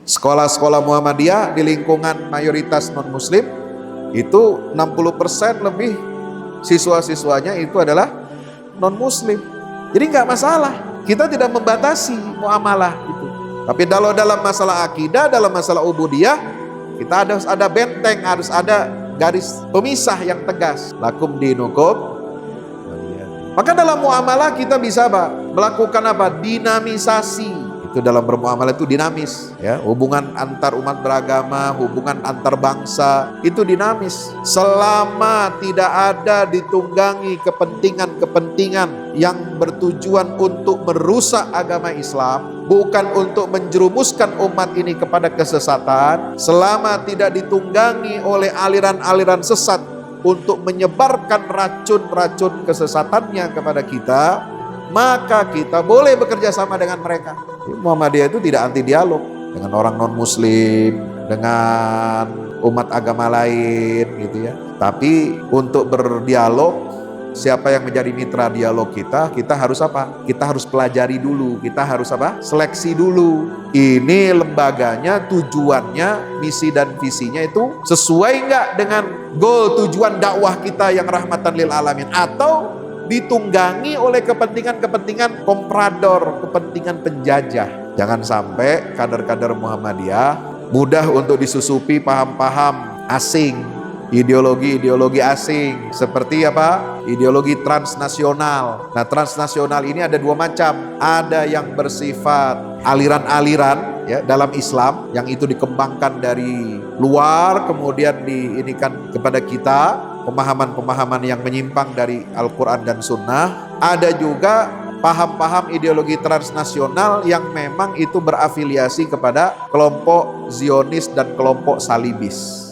Sekolah-sekolah Muhammadiyah di lingkungan mayoritas non-muslim itu 60% lebih siswa-siswanya itu adalah non-muslim. Jadi nggak masalah, kita tidak membatasi muamalah itu. Tapi kalau dalam masalah akidah, dalam masalah ubudiyah, kita harus ada benteng, harus ada garis pemisah yang tegas. Lakum dinukum. Maka dalam muamalah kita bisa melakukan apa? Dinamisasi. Itu dalam bermuamalah itu dinamis, ya. Hubungan antar umat beragama, hubungan antar bangsa itu dinamis. Selama tidak ada ditunggangi kepentingan-kepentingan yang bertujuan untuk merusak agama Islam, bukan untuk menjerumuskan umat ini kepada kesesatan, selama tidak ditunggangi oleh aliran-aliran sesat untuk menyebarkan racun-racun kesesatannya kepada kita, maka kita boleh bekerja sama dengan mereka. Muhammadiyah itu tidak anti dialog dengan orang non-muslim, dengan umat agama lain gitu ya. Tapi untuk berdialog, siapa yang menjadi mitra dialog kita harus apa? Kita harus pelajari dulu, kita harus apa? Seleksi dulu. Ini lembaganya, tujuannya, misi dan visinya itu sesuai nggak dengan goal tujuan dakwah kita yang rahmatan lil alamin, atau ditunggangi oleh kepentingan-kepentingan komprador, kepentingan penjajah. Jangan sampai kader-kader Muhammadiyah mudah untuk disusupi paham-paham asing, ideologi-ideologi asing, seperti apa? Ideologi transnasional. Nah, transnasional ini ada dua macam. Ada yang bersifat aliran-aliran ya dalam Islam, yang itu dikembangkan dari luar kemudian diinikan kepada kita, pemahaman-pemahaman yang menyimpang dari Al-Quran dan Sunnah. Ada juga paham-paham ideologi transnasional yang memang itu berafiliasi kepada kelompok Zionis dan kelompok Salibis.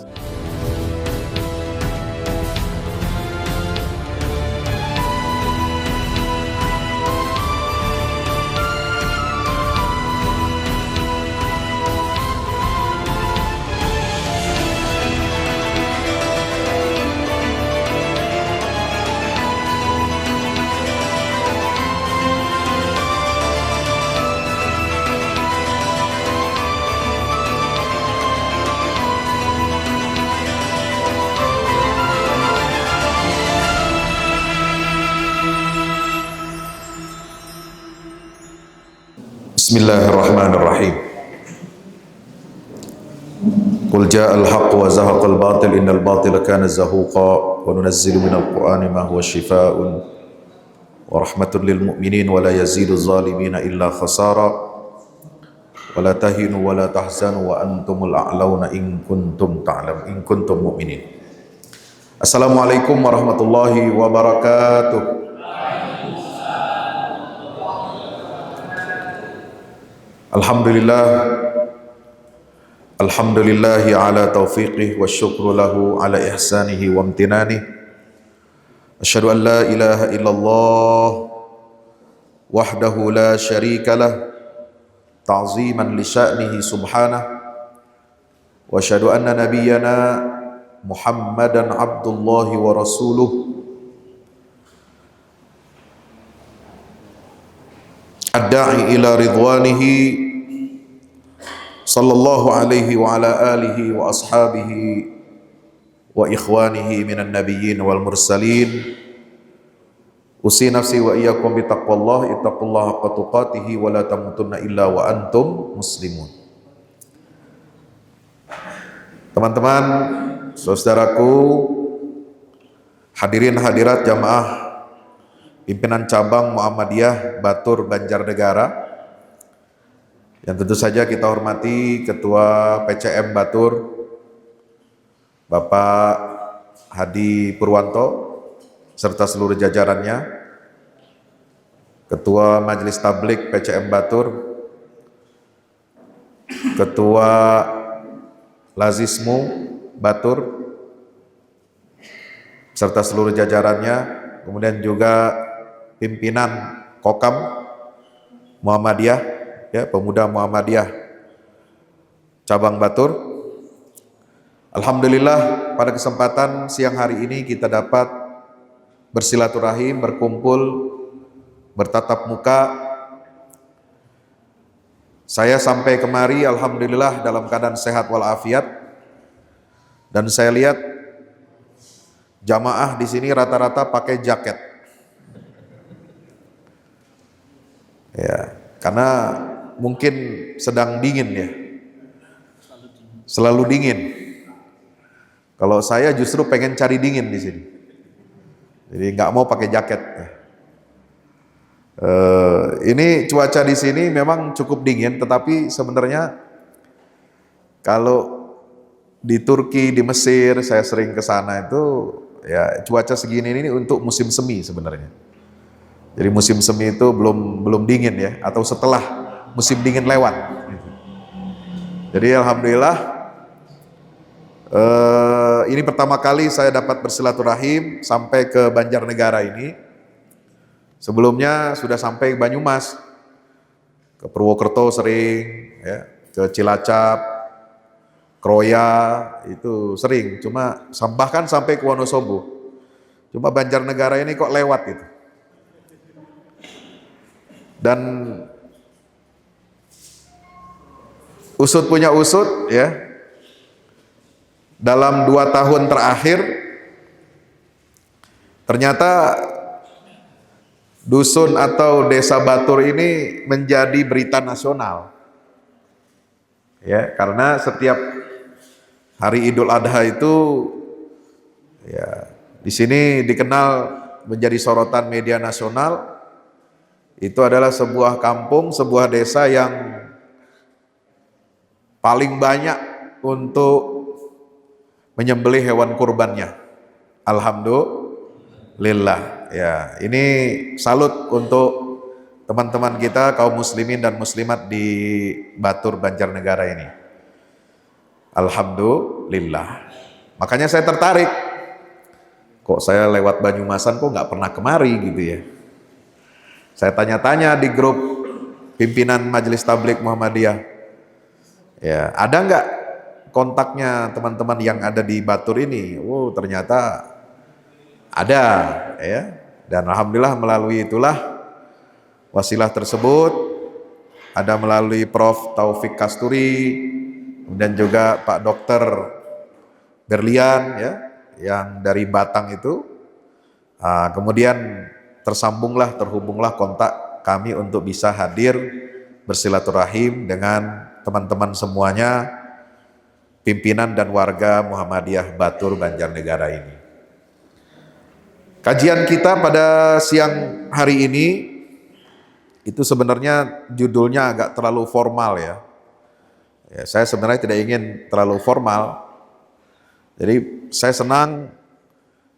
Bismillahirrahmanirrahim. Qul ja'al haqq wa zahaqal batil innal batila kana zahuqa wa nunazzilu minal qur'ani ma huwa shifaa'un wa rahmatun lil mu'minin wa la yazidu zalimina illa khasara wa la tahinu wa la tahzanu wa antumul a'launa in kuntum mu'minin. Assalamualaikum warahmatullahi wabarakatuh. Alhamdulillahi ala taufiqih wa syukru lahu ala ihsanihi wa amtinanih. Asyhadu an la ilaha illallah wahdahu la syarika lah ta'ziman li sya'nihi subhanah, wa asyhadu anna nabiyyana Muhammadan abdullahi wa rasuluh ad-da'i ila ridwanihi sallallahu alaihi wa ala alihi wa ashabihi wa ikhwanihi minan nabiyyin wal mursalin. Usi nafsi wa iyyakum bi taqwallah, ittaqullaha haqqa tuqatih wa la tamutunna illa wa antum muslimun. Teman-teman, saudaraku, hadirin hadirat jamaah pimpinan cabang Muhammadiyah Batur Banjarnegara, yang tentu saja kita hormati Ketua PCM Batur Bapak Hadi Purwanto serta seluruh jajarannya, Ketua Majelis Tablik PCM Batur, Ketua Lazismu Batur serta seluruh jajarannya, kemudian juga pimpinan Kokam Muhammadiyah, ya, pemuda Muhammadiyah cabang Batur. Alhamdulillah, pada kesempatan siang hari ini kita dapat bersilaturahim, berkumpul, bertatap muka Saya sampai kemari alhamdulillah dalam keadaan sehat walafiat, dan saya lihat jamaah di sini rata-rata pakai jaket. Ya, karena mungkin sedang dingin ya. Selalu dingin. Kalau saya justru pengen cari dingin di sini. Jadi nggak mau pakai jaket. Ini cuaca di sini memang cukup dingin, tetapi sebenarnya kalau di Turki, di Mesir, saya sering ke sana itu, ya cuaca segini ini untuk musim semi sebenarnya. Jadi musim semi itu belum dingin ya, atau setelah musim dingin lewat. Jadi alhamdulillah, ini pertama kali saya dapat bersilaturahim sampai ke Banjarnegara ini. Sebelumnya sudah sampai Banyumas, ke Purwokerto sering, ya, ke Cilacap, Kroya itu sering. Cuma bahkan sampai ke Wonosobo. Cuma Banjarnegara ini kok lewat gitu. Dan usut punya usut ya, dalam 2 tahun terakhir ternyata dusun atau desa Batur ini menjadi berita nasional. Ya, karena setiap hari Idul Adha itu ya di sini dikenal menjadi sorotan media nasional. Itu adalah sebuah kampung, sebuah desa yang paling banyak untuk menyembelih hewan kurbannya. Alhamdulillah. Ya, ini salut untuk teman-teman kita kaum muslimin dan muslimat di Batur Banjarnegara ini. Alhamdulillah. Makanya saya tertarik. Kok saya lewat Banyumasan kok nggak pernah kemari gitu ya. Saya tanya-tanya di grup pimpinan Majelis Tabligh Muhammadiyah. Ya, ada nggak kontaknya teman-teman yang ada di Batur ini? Oh, ternyata ada ya. Dan alhamdulillah melalui itulah wasilah tersebut ada melalui Prof. Taufik Kasturi dan juga Pak Dokter Berlian ya, yang dari Batang itu. Kemudian terhubunglah kontak kami untuk bisa hadir bersilaturahim dengan teman-teman semuanya, pimpinan dan warga Muhammadiyah Batur Banjarnegara ini. Kajian kita pada siang hari ini itu sebenarnya judulnya agak terlalu formal ya. Saya sebenarnya tidak ingin terlalu formal. Jadi saya senang,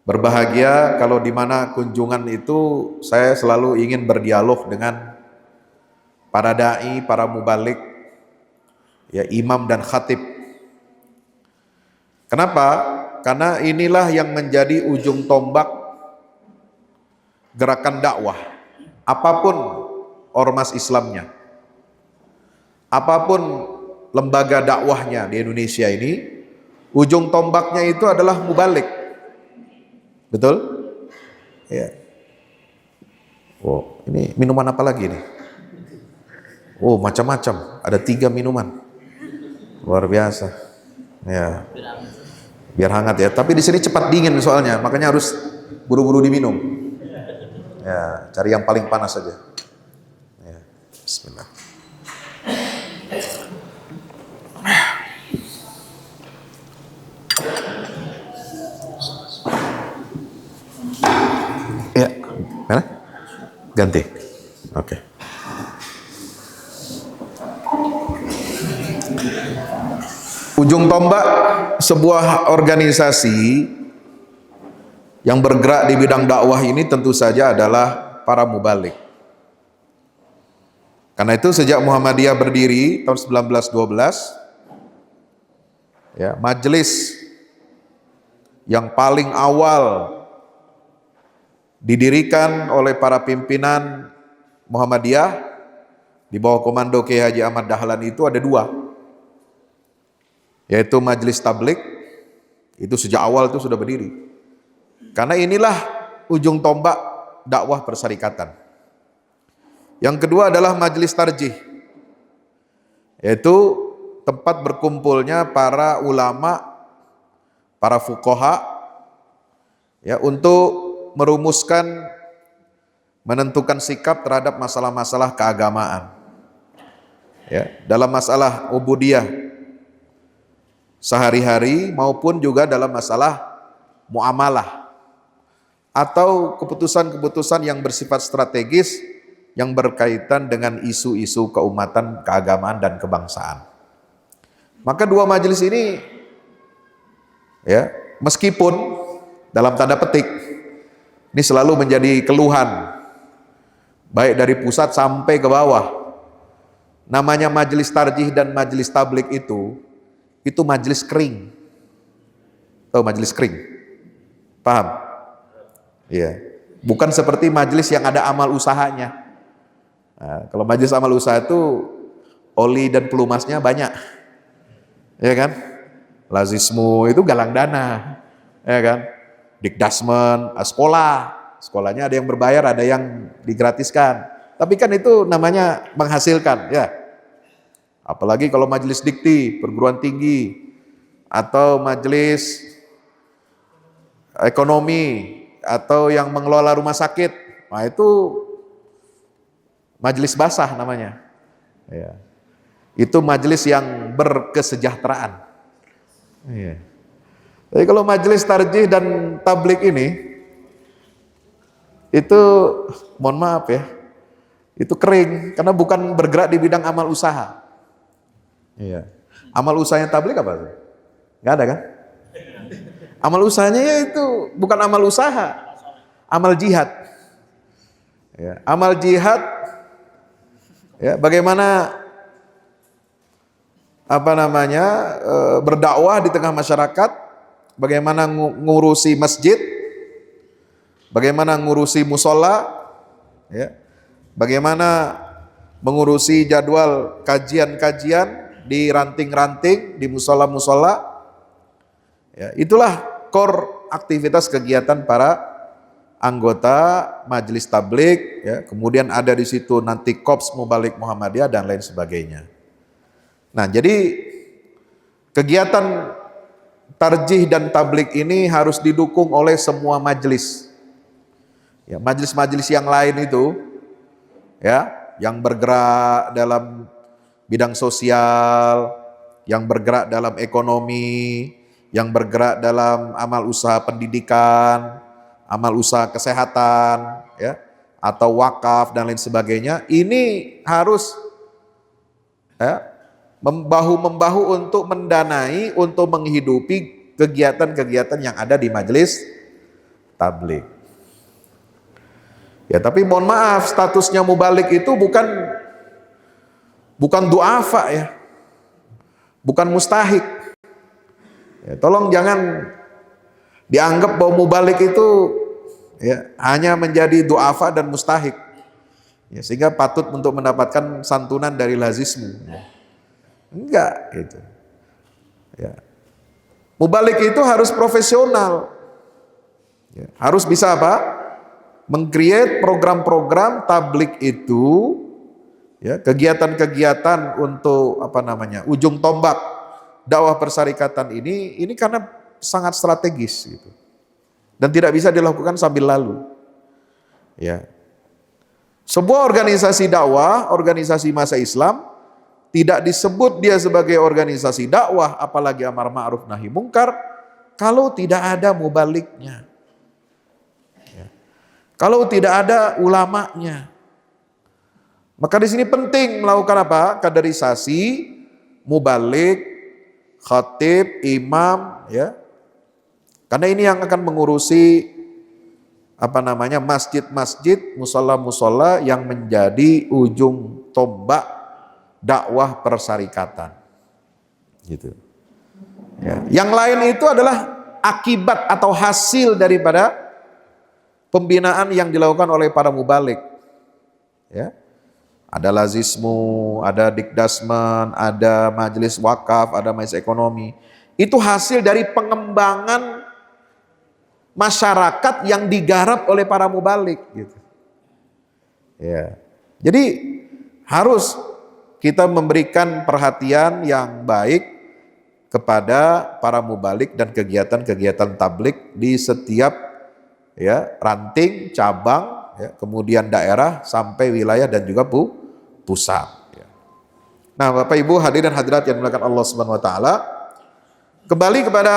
berbahagia kalau di mana kunjungan itu saya selalu ingin berdialog dengan para dai, para mubalik, ya imam dan khatib. Kenapa? Karena inilah yang menjadi ujung tombak gerakan dakwah, apapun ormas Islamnya, apapun lembaga dakwahnya di Indonesia ini, ujung tombaknya itu adalah mubalik. Betul? Ya. Oh, ini minuman apa lagi nih? Oh, macam-macam. Ada 3 minuman. Luar biasa. Ya. Biar hangat ya. Tapi di sini cepat dingin soalnya, makanya harus buru-buru diminum. Ya, cari yang paling panas saja. Ya, bismillah. Ya, mana? Ganti. Oke. Ujung tombak sebuah organisasi yang bergerak di bidang dakwah ini tentu saja adalah para mubalik. Karena itu sejak Muhammadiyah berdiri tahun 1912, ya, majelis yang paling awal didirikan oleh para pimpinan Muhammadiyah di bawah komando Kiai Haji Ahmad Dahlan itu ada 2, yaitu Majelis Tabligh. Itu sejak awal itu sudah berdiri. Karena inilah ujung tombak dakwah persyarikatan. Yang kedua adalah Majelis Tarjih. yaitu tempat berkumpulnya para ulama, para fuqaha, ya, untuk merumuskan, menentukan sikap terhadap masalah-masalah keagamaan. Ya, dalam masalah ubudiyah sehari-hari maupun juga dalam masalah muamalah atau keputusan-keputusan yang bersifat strategis yang berkaitan dengan isu-isu keumatan, keagamaan dan kebangsaan. Maka dua majelis ini, ya, meskipun dalam tanda petik ini selalu menjadi keluhan baik dari pusat sampai ke bawah. Namanya majelis tarjih dan majelis tablik itu majelis kering. Tahu majelis kering? Paham? Iya. Bukan seperti majelis yang ada amal usahanya. Nah, kalau majelis amal usaha itu oli dan pelumasnya banyak, ya kan? Lazismu itu galang dana, ya kan? Dikdasmen, sekolahnya ada yang berbayar, ada yang digratiskan. Tapi kan itu namanya menghasilkan, ya. Apalagi kalau majelis dikti, perguruan tinggi, atau majelis ekonomi, atau yang mengelola rumah sakit, nah itu majelis basah namanya. Ya. Itu majelis yang berkesejahteraan. Ya. Tapi kalau majelis tarjih dan tablik ini, itu mohon maaf ya, itu kering karena bukan bergerak di bidang amal usaha. Iya. Amal usahanya tablik apa tuh? Nggak ada kan? Amal usahanya ya itu bukan amal usaha, amal jihad. Ya, amal jihad, ya, bagaimana berdakwah di tengah masyarakat, bagaimana ngurusi masjid, bagaimana ngurusi musola, ya, bagaimana mengurusi jadwal kajian-kajian di ranting-ranting, di musola-musola. Ya, itulah core aktivitas kegiatan para anggota majelis tablik, ya. Kemudian ada di situ nanti Korps Mubalik Muhammadiyah dan lain sebagainya. Nah, jadi kegiatan tarjih dan tablik ini harus didukung oleh semua majelis. Ya, majelis-majelis yang lain itu, ya, yang bergerak dalam bidang sosial, yang bergerak dalam ekonomi, yang bergerak dalam amal usaha pendidikan, amal usaha kesehatan, ya, atau wakaf dan lain sebagainya, ini harus, ya, membahu-membahu untuk mendanai, untuk menghidupi kegiatan-kegiatan yang ada di majelis tablik. Ya, tapi mohon maaf, statusnya mubalik itu bukan duafa, ya, bukan mustahik. Ya, tolong jangan dianggap bahwa mubalik itu, ya, hanya menjadi duafa dan mustahik, ya, sehingga patut untuk mendapatkan santunan dari lazismu. Ya. Enggak gitu. Ya. Mubalik itu harus profesional, ya, harus bisa apa? Meng-create program-program tablik itu, ya, kegiatan-kegiatan untuk ujung tombak dakwah persyarikatan ini karena sangat strategis gitu. Dan tidak bisa dilakukan sambil lalu. Ya. Sebuah organisasi dakwah, organisasi masa Islam tidak disebut dia sebagai organisasi dakwah, apalagi amar ma'ruf nahi mungkar, kalau tidak ada mubaliknya. Ya. Kalau tidak ada ulamanya. Maka di sini penting melakukan apa? Kaderisasi, mubalik, khatib, imam, ya. Karena ini yang akan mengurusi masjid-masjid, musola-musola yang menjadi ujung tombak dakwah persyarikatan. Gitu. Ya. Yang lain itu adalah akibat atau hasil daripada pembinaan yang dilakukan oleh para mubalik. Ya. Ada lazismu, ada dikdasmen, ada majelis wakaf, ada majelis ekonomi. Itu hasil dari pengembangan masyarakat yang digarap oleh para mubalik gitu. Ya. Jadi harus kita memberikan perhatian yang baik kepada para mubalik dan kegiatan-kegiatan tablik di setiap ranting, cabang, kemudian daerah sampai wilayah dan juga pusat. Nah, Bapak Ibu hadirin hadirat yang dimuliakan Allah Subhanahu wa taala, kembali kepada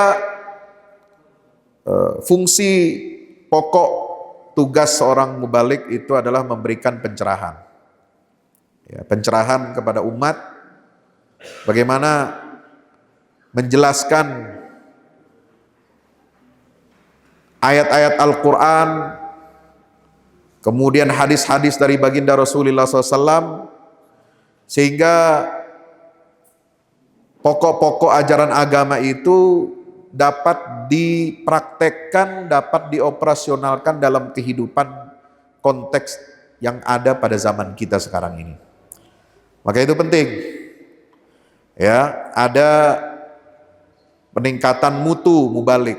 fungsi pokok tugas seorang mubalik itu adalah memberikan pencerahan. Pencerahan kepada umat, bagaimana menjelaskan ayat-ayat Al-Quran, kemudian hadis-hadis dari baginda Rasulullah SAW, sehingga pokok-pokok ajaran agama itu dapat dipraktekkan, dapat dioperasionalkan dalam kehidupan konteks yang ada pada zaman kita sekarang ini. Maka itu penting, ada peningkatan mutu mubalik,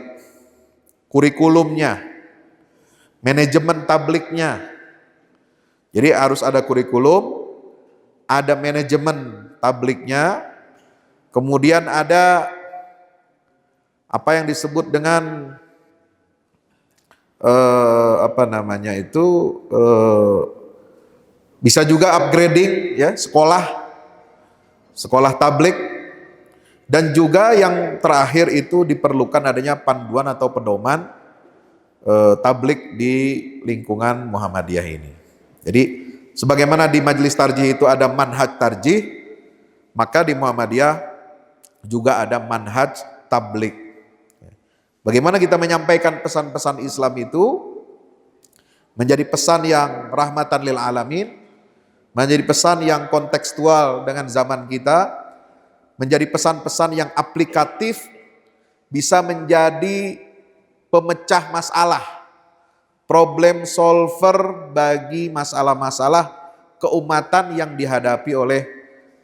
kurikulumnya, manajemen tabliknya. Jadi harus ada kurikulum, ada manajemen tabliknya, kemudian ada apa yang disebut dengan bisa juga upgrading sekolah tablik, dan juga yang terakhir itu diperlukan adanya panduan atau pedoman tablik di lingkungan Muhammadiyah ini. Jadi sebagaimana di Majelis Tarjih itu ada manhaj tarjih, maka di Muhammadiyah juga ada manhaj tablik. Bagaimana kita menyampaikan pesan-pesan Islam itu menjadi pesan yang rahmatan lil alamin, menjadi pesan yang kontekstual dengan zaman kita, menjadi pesan-pesan yang aplikatif, bisa menjadi pemecah masalah, problem solver bagi masalah-masalah keumatan yang dihadapi oleh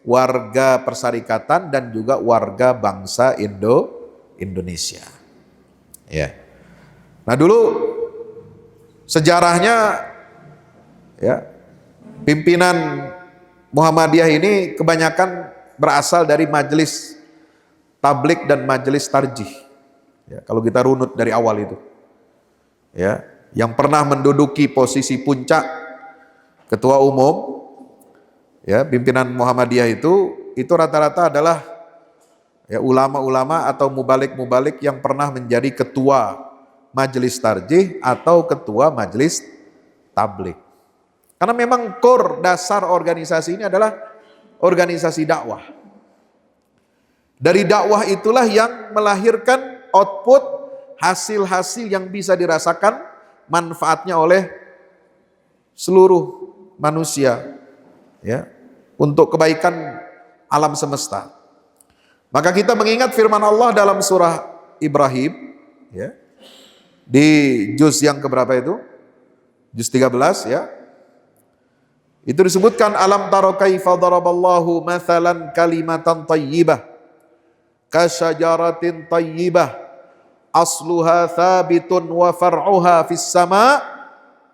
warga persyarikatan dan juga warga bangsa Indonesia. Nah, dulu sejarahnya pimpinan Muhammadiyah ini kebanyakan berasal dari majelis tablik dan majelis tarjih. Kalau kita runut dari awal itu, yang pernah menduduki posisi puncak ketua umum, pimpinan Muhammadiyah itu rata-rata adalah ulama-ulama atau mubalik-mubalik yang pernah menjadi ketua majelis tarjih atau ketua majelis tablik. Karena memang core dasar organisasi ini adalah organisasi dakwah. Dari dakwah itulah yang melahirkan output, hasil-hasil yang bisa dirasakan manfaatnya oleh seluruh manusia, untuk kebaikan alam semesta. Maka kita mengingat firman Allah dalam surah Ibrahim, di juz yang keberapa itu? Juz 13, Itu disebutkan alam taro kaifa daraballahu mathalan kalimatan thayyibah kasyajaratin thayyibah asluha thabitun wa far'uha fis sama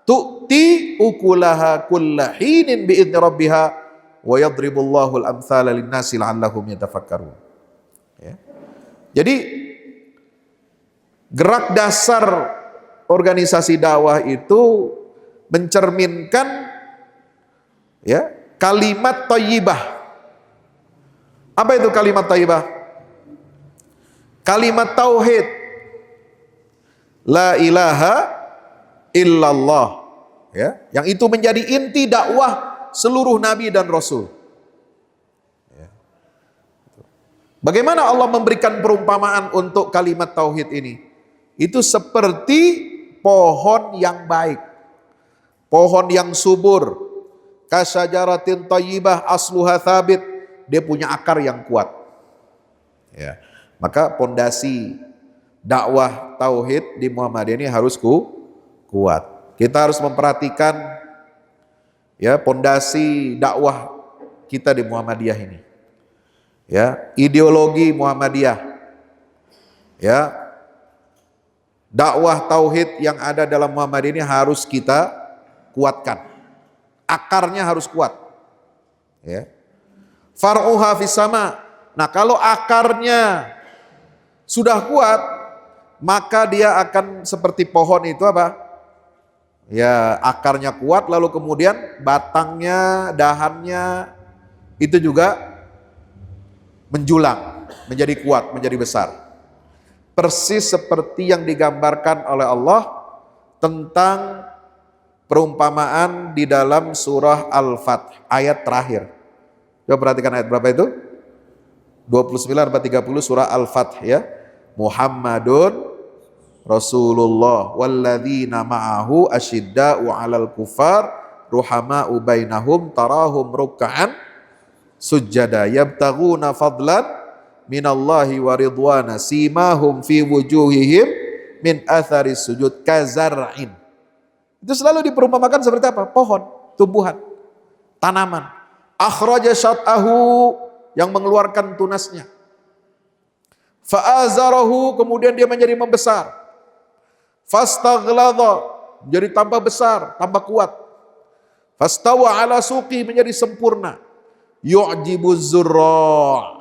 tu'ti ukulaha kulla hinin bi'idni rabbiha wa yadribullahu al-amthala lin-nasi la'allahum yatafakkarun. Jadi gerak dasar organisasi dakwah itu mencerminkan kalimat thayyibah. Apa itu kalimat thayyibah? Kalimat tauhid, la ilaha illallah, yang itu menjadi inti dakwah seluruh nabi dan rasul. Bagaimana Allah memberikan perumpamaan untuk kalimat tauhid ini? Itu seperti pohon yang baik, pohon yang subur, kasyajaratin thayyibah asluha thabit, dia punya akar yang kuat. Maka pondasi dakwah tauhid di Muhammadiyah ini harus kuat. Kita harus memperhatikan pondasi dakwah kita di Muhammadiyah ini. Ideologi Muhammadiyah, dakwah tauhid yang ada dalam Muhammadiyah ini harus kita kuatkan. Akarnya harus kuat. Far'uha fis sama. Nah, kalau akarnya sudah kuat, maka dia akan seperti pohon itu apa? Ya, akarnya kuat, lalu kemudian batangnya, dahannya itu juga menjulang, menjadi kuat, menjadi besar. Persis seperti yang digambarkan oleh Allah tentang perumpamaan di dalam surah Al-Fath, ayat terakhir. Coba perhatikan ayat berapa itu? 29 sampai 30 surah Al-Fath ya. Muhammadun Rasulullah walladzina ma'ahu asyidda'u 'alal kufar ruhama'u bainahum tarahum ruk'an sujada yabtaghuna fadlan minallahi wa ridwana simahum fi wujuhihim min athari sujud kazar'in. Itu selalu diperumpamakan seperti apa? Pohon, tumbuhan, tanaman. Akhraja syat'ahu, yang mengeluarkan tunasnya. Fa'azarahu, kemudian dia menjadi membesar. Fastaghladha, menjadi tambah besar, tambah kuat. Fastawa ala suqi, menjadi sempurna. Yu'jibuz zurra',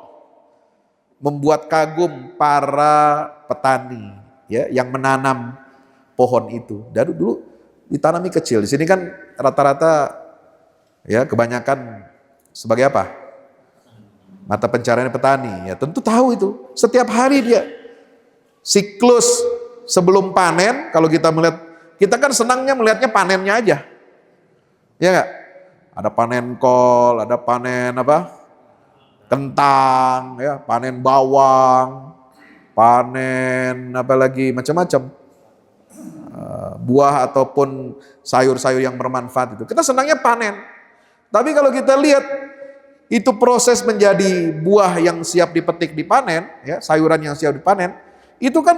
membuat kagum para petani ya yang menanam pohon itu. Dari dulu ditanami kecil. Di sini kan rata-rata ya kebanyakan sebagai apa? Mata pencarian petani. Ya tentu tahu itu. Setiap hari dia siklus sebelum panen. Kalau kita melihat, kita kan senangnya melihatnya panennya aja. Ya enggak? Ada panen kol, ada panen apa? Kentang, ya, panen bawang, panen apa lagi macam-macam. Buah ataupun sayur-sayur yang bermanfaat itu. Kita senangnya panen. Tapi kalau kita lihat itu proses menjadi buah yang siap dipetik dipanen, ya, sayuran yang siap dipanen, itu kan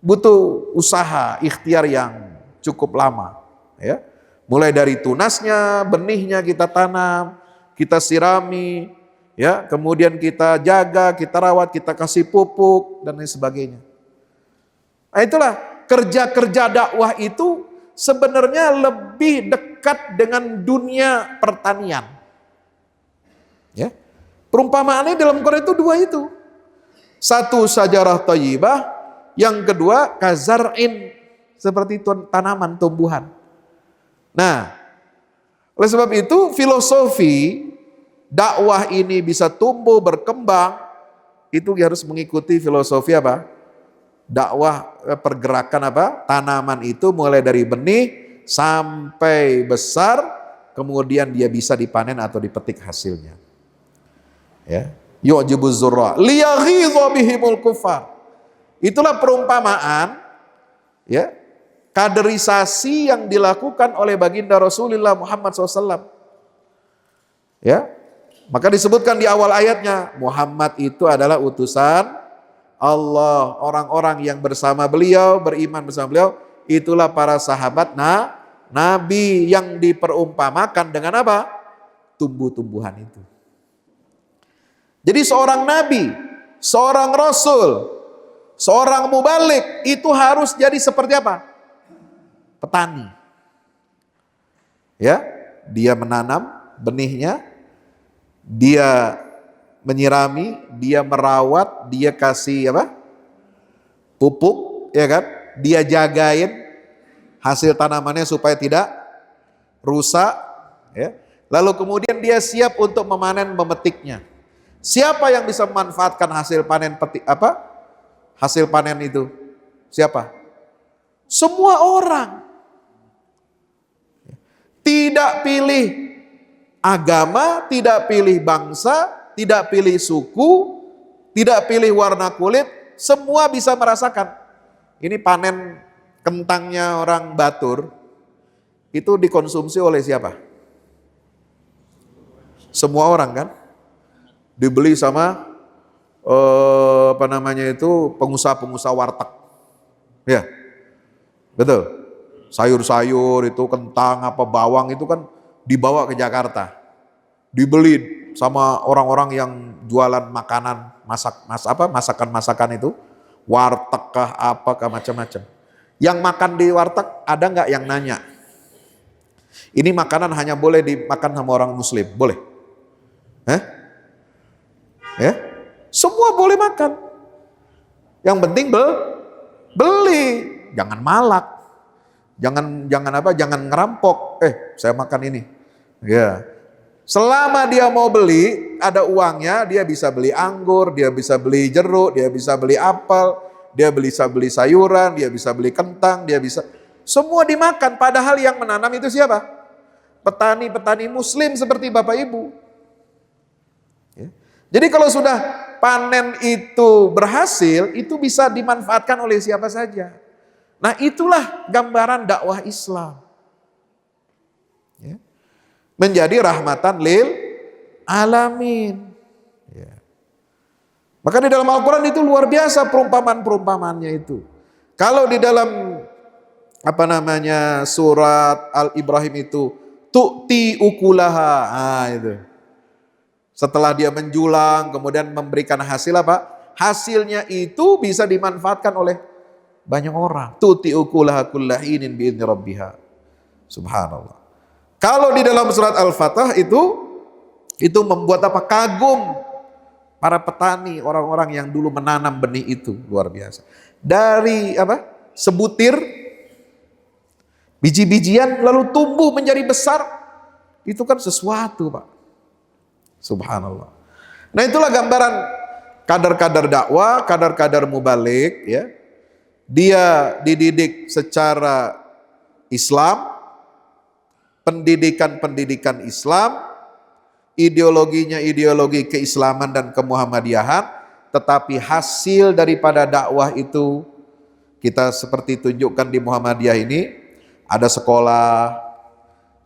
butuh usaha, ikhtiar yang cukup lama, ya. Mulai dari tunasnya, benihnya kita tanam, kita sirami, ya, kemudian kita jaga, kita rawat, kita kasih pupuk dan lain sebagainya. Nah, itulah kerja-kerja dakwah itu sebenarnya lebih dekat dengan dunia pertanian. Ya, perumpamaannya dalam Quran itu dua itu. Satu sajarah thayyibah, yang kedua kazar'in, seperti tanaman, tumbuhan. Nah, oleh sebab itu filosofi dakwah ini bisa tumbuh berkembang, itu harus mengikuti filosofi apa? Dakwah pergerakan apa? Tanaman itu mulai dari benih sampai besar, kemudian dia bisa dipanen atau dipetik hasilnya. Ya, yu'jibuz zurra liyaghidha bihimul kufar. Itulah perumpamaan ya, kaderisasi yang dilakukan oleh baginda Rasulullah Muhammad SAW. Ya, maka disebutkan di awal ayatnya, Muhammad itu adalah utusan Allah, orang-orang yang bersama beliau, beriman bersama beliau, itulah para sahabat Nabi yang diperumpamakan dengan apa? Tumbuh-tumbuhan itu. Jadi seorang nabi, seorang rasul, seorang mubalik itu harus jadi seperti apa? Petani. Ya, dia menanam benihnya, dia menyirami, dia merawat, dia kasih apa? Pupuk, ya kan? Dia jagain hasil tanamannya supaya tidak rusak, ya. Lalu kemudian dia siap untuk memanen, memetiknya. Siapa yang bisa memanfaatkan hasil panen hasil panen itu? Siapa? Semua orang. Tidak pilih agama, tidak pilih bangsa, tidak pilih suku, tidak pilih warna kulit, semua bisa merasakan. Ini panen kentangnya orang Batur, itu dikonsumsi oleh siapa? Semua orang kan? Dibeli sama pengusaha-pengusaha warteg. Ya. Betul. Sayur-sayur itu, kentang apa bawang itu kan dibawa ke Jakarta. Dibeli sama orang-orang yang jualan makanan, masakan-masakan itu, warteg kah apakah macam-macam. Yang makan di warteg ada nggak yang nanya? Ini makanan hanya boleh dimakan sama orang muslim, boleh? Hah? Ya, semua boleh makan. Yang penting beli, jangan malak, jangan ngerampok. Saya makan ini. Ya, selama dia mau beli, ada uangnya, dia bisa beli anggur, dia bisa beli jeruk, dia bisa beli apel, dia bisa beli sayuran, dia bisa beli kentang, dia bisa semua dimakan. Padahal yang menanam itu siapa? Petani-petani muslim seperti Bapak Ibu. Ya. Jadi kalau sudah panen itu berhasil, itu bisa dimanfaatkan oleh siapa saja. Nah, itulah gambaran dakwah Islam. Ya. Menjadi rahmatan lil alamin. Ya. Maka di dalam Al-Quran itu luar biasa perumpamaan-perumpamaannya itu. Kalau di dalam surat Al-Ibrahim itu tu'ti ukulaha. Nah, itu. Setelah dia menjulang, kemudian memberikan hasil apa? Hasilnya itu bisa dimanfaatkan oleh banyak orang. Tu'ti ukulaha kullahinin bi'idni rabbiha. Subhanallah. Kalau di dalam surat Al-Fatah itu membuat apa? Kagum para petani, orang-orang yang dulu menanam benih itu, luar biasa. Dari apa? Sebutir biji-bijian lalu tumbuh menjadi besar. Itu kan sesuatu, Pak. Subhanallah. Nah, itulah gambaran kadar-kadar dakwah, kadar-kadar mubalik, ya. Dia dididik secara Islam, pendidikan Islam, ideologinya ideologi keislaman dan kemuhammadiyahan, tetapi hasil daripada dakwah itu kita seperti tunjukkan di Muhammadiyah ini, ada sekolah,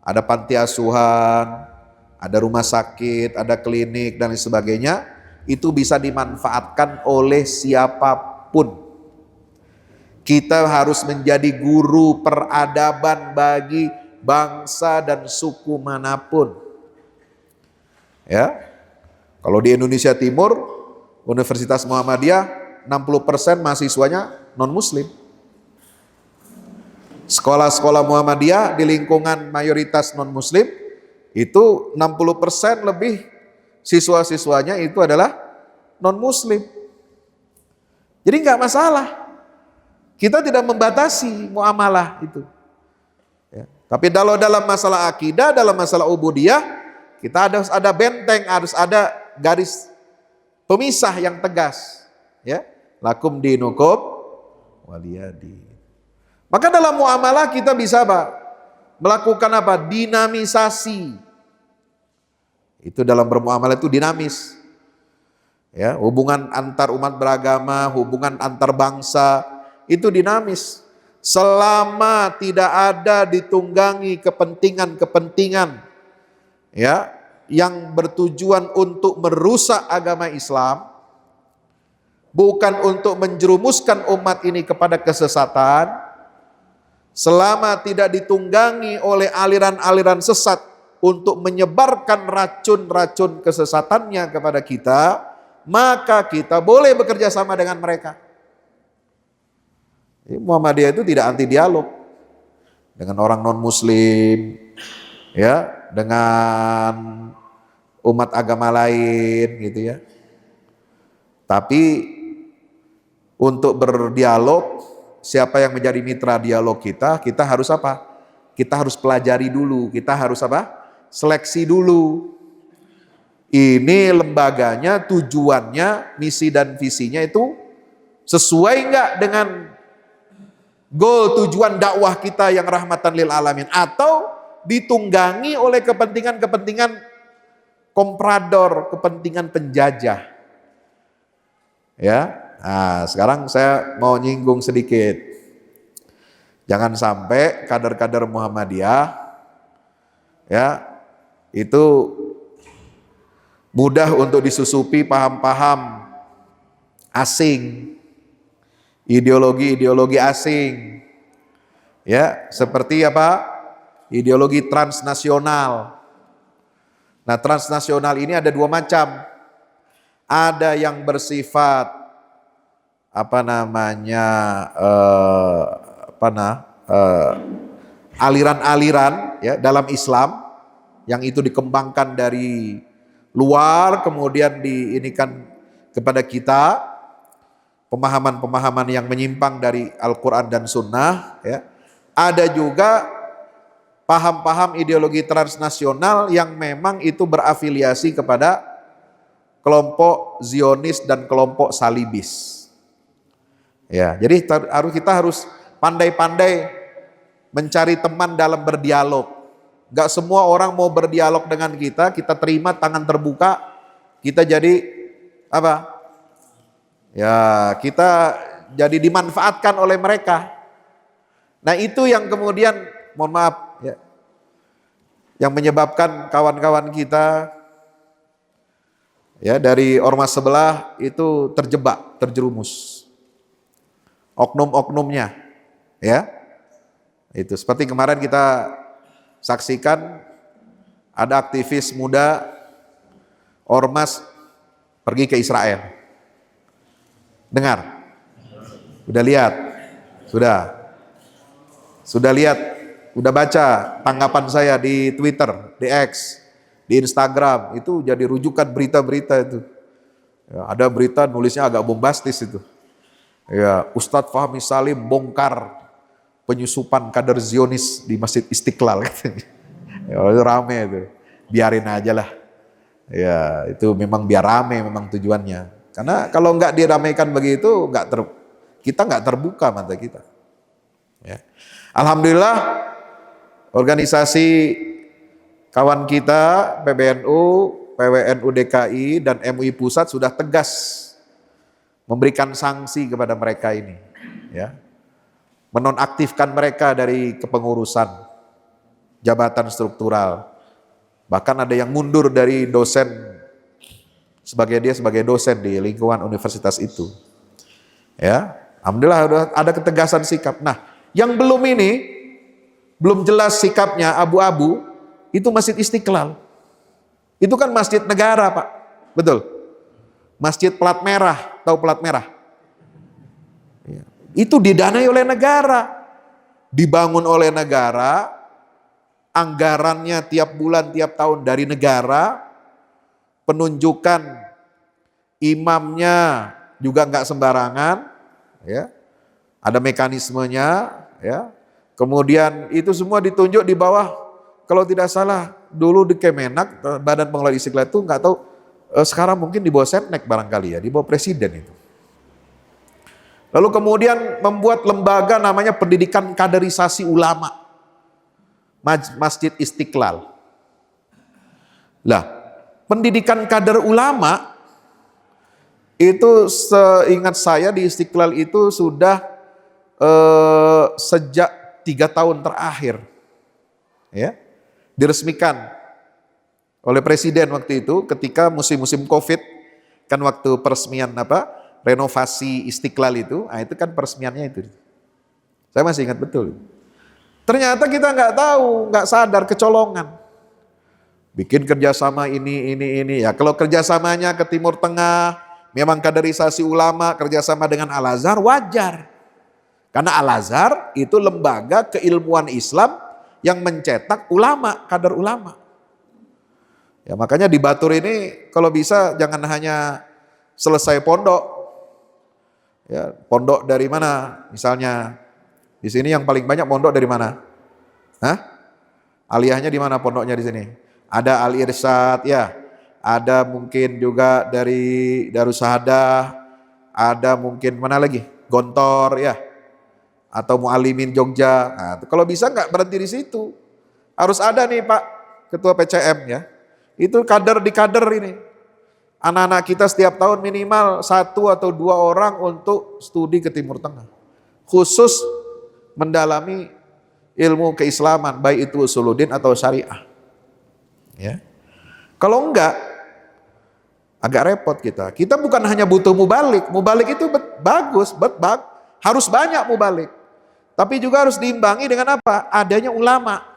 ada panti asuhan, ada rumah sakit, ada klinik dan lain sebagainya, itu bisa dimanfaatkan oleh siapapun. Kita harus menjadi guru peradaban bagi bangsa dan suku manapun. Ya. Kalau di Indonesia Timur, Universitas Muhammadiyah 60% mahasiswanya non-muslim. Sekolah-sekolah Muhammadiyah di lingkungan mayoritas non-muslim itu 60% lebih siswa-siswanya itu adalah non-muslim. Jadi nggak masalah. Kita tidak membatasi muamalah itu. Ya. Tapi kalau dalam masalah akidah, dalam masalah ubudiyah, kita harus ada benteng, harus ada garis pemisah yang tegas. Ya, lakum dinukum waliyadi. Maka dalam muamalah kita bisa melakukan apa? Dinamisasi. Itu dalam bermuamalah itu dinamis. Ya, hubungan antar umat beragama, hubungan antar bangsa itu dinamis. Selama tidak ada ditunggangi kepentingan-kepentingan ya yang bertujuan untuk merusak agama Islam, bukan untuk menjerumuskan umat ini kepada kesesatan, selama tidak ditunggangi oleh aliran-aliran sesat untuk menyebarkan racun-racun kesesatannya kepada kita, maka kita boleh bekerja sama dengan mereka. Muhammadiyah itu tidak anti dialog dengan orang non-muslim, ya, dengan umat agama lain, gitu ya. Tapi untuk berdialog, siapa yang menjadi mitra dialog kita harus apa? Kita harus pelajari dulu, kita harus apa? Seleksi dulu. Ini lembaganya, tujuannya, misi dan visinya itu sesuai enggak dengan goal tujuan dakwah kita yang rahmatan lil alamin, atau ditunggangi oleh kepentingan-kepentingan komprador, kepentingan penjajah. Ya. Nah, sekarang saya mau nyinggung sedikit. Jangan sampai kader-kader Muhammadiyah ya itu mudah untuk disusupi paham-paham asing, ideologi-ideologi asing. Ya, seperti apa? Ideologi transnasional. Nah, transnasional ini ada dua macam. Ada yang bersifat aliran-aliran ya dalam Islam yang itu dikembangkan dari luar, kemudian diinikan kepada kita pemahaman-pemahaman yang menyimpang dari Al-Quran dan Sunnah, ya. Ada juga paham-paham ideologi transnasional yang memang itu berafiliasi kepada kelompok Zionis dan kelompok Salibis. Ya, jadi kita harus pandai-pandai mencari teman dalam berdialog. Gak semua orang mau berdialog dengan kita terima tangan terbuka, kita jadi apa? Ya, kita jadi dimanfaatkan oleh mereka. Nah, itu yang kemudian, mohon maaf ya, yang menyebabkan kawan-kawan kita ya dari ormas sebelah itu terjebak, terjerumus. Oknum-oknumnya, ya. Itu seperti kemarin kita saksikan ada aktivis muda ormas pergi ke Israel. Dengar? Udah lihat? Sudah lihat? Udah baca tanggapan saya di Twitter, di X, di Instagram, itu jadi rujukan berita-berita itu. Ya, ada berita nulisnya agak bombastis itu. Ya, Ustadz Fahmi Salim bongkar penyusupan kader Zionis di Masjid Istiqlal. Ya, rame itu, biarin aja lah. Ya, itu memang biar rame memang tujuannya. Karena kalau nggak diramaikan begitu, kita nggak terbuka mata kita. Ya. Alhamdulillah, organisasi kawan kita PBNU, PWNU DKI dan MUI Pusat sudah tegas memberikan sanksi kepada mereka ini, ya, menonaktifkan mereka dari kepengurusan jabatan struktural. Bahkan ada yang mundur dari dosen sebagai dosen di lingkungan universitas itu. Ya, alhamdulillah ada ketegasan sikap. Nah, yang belum jelas sikapnya, abu-abu, itu Masjid Istiqlal. Itu kan masjid negara, Pak. Betul. Masjid plat merah, tahu plat merah? Ya. Itu didanai oleh negara. Dibangun oleh negara, anggarannya tiap bulan, tiap tahun dari negara. Penunjukan imamnya juga nggak sembarangan, ya, ada mekanismenya, ya. Kemudian itu semua ditunjuk di bawah, kalau tidak salah dulu di Kemenak, Badan Pengelola Istiqlal itu nggak tahu, sekarang mungkin di bawah Setnek barangkali ya, di bawah Presiden itu. Lalu kemudian membuat lembaga namanya Pendidikan Kaderisasi Ulama, Masjid Istiqlal. Lah, pendidikan kader ulama itu seingat saya di Istiqlal itu sudah sejak 3 tahun terakhir, ya, diresmikan oleh Presiden waktu itu ketika musim-musim Covid, kan waktu peresmian renovasi Istiqlal itu, nah itu kan peresmiannya itu. Saya masih ingat betul. Ternyata kita nggak tahu, nggak sadar kecolongan. Bikin kerjasama ini. Ya, kalau kerjasamanya ke Timur Tengah, memang kaderisasi ulama, kerjasama dengan Al-Azhar wajar. Karena Al-Azhar itu lembaga keilmuan Islam yang mencetak ulama, kader ulama. Ya, makanya di Batur ini kalau bisa jangan hanya selesai pondok. Ya, pondok dari mana? Misalnya di sini yang paling banyak pondok dari mana? Hah? Aliyahnya di mana pondoknya di sini? Ada Al-Irsyad, ya, ada mungkin juga dari Darussahadah, ada mungkin mana lagi? Gontor, ya, atau Muallimin Jogja. Nah, kalau bisa nggak berhenti di situ, harus ada nih Pak Ketua PCM, ya, itu kader di kader ini. Anak-anak kita setiap tahun minimal 1 atau 2 orang untuk studi ke Timur Tengah, khusus mendalami ilmu keislaman, baik itu usuluddin atau syariah. Ya. Kalau enggak, agak repot kita. Kita bukan hanya butuh mubalik itu bagus, harus banyak mubalik. Tapi juga harus diimbangi dengan apa? Adanya ulama.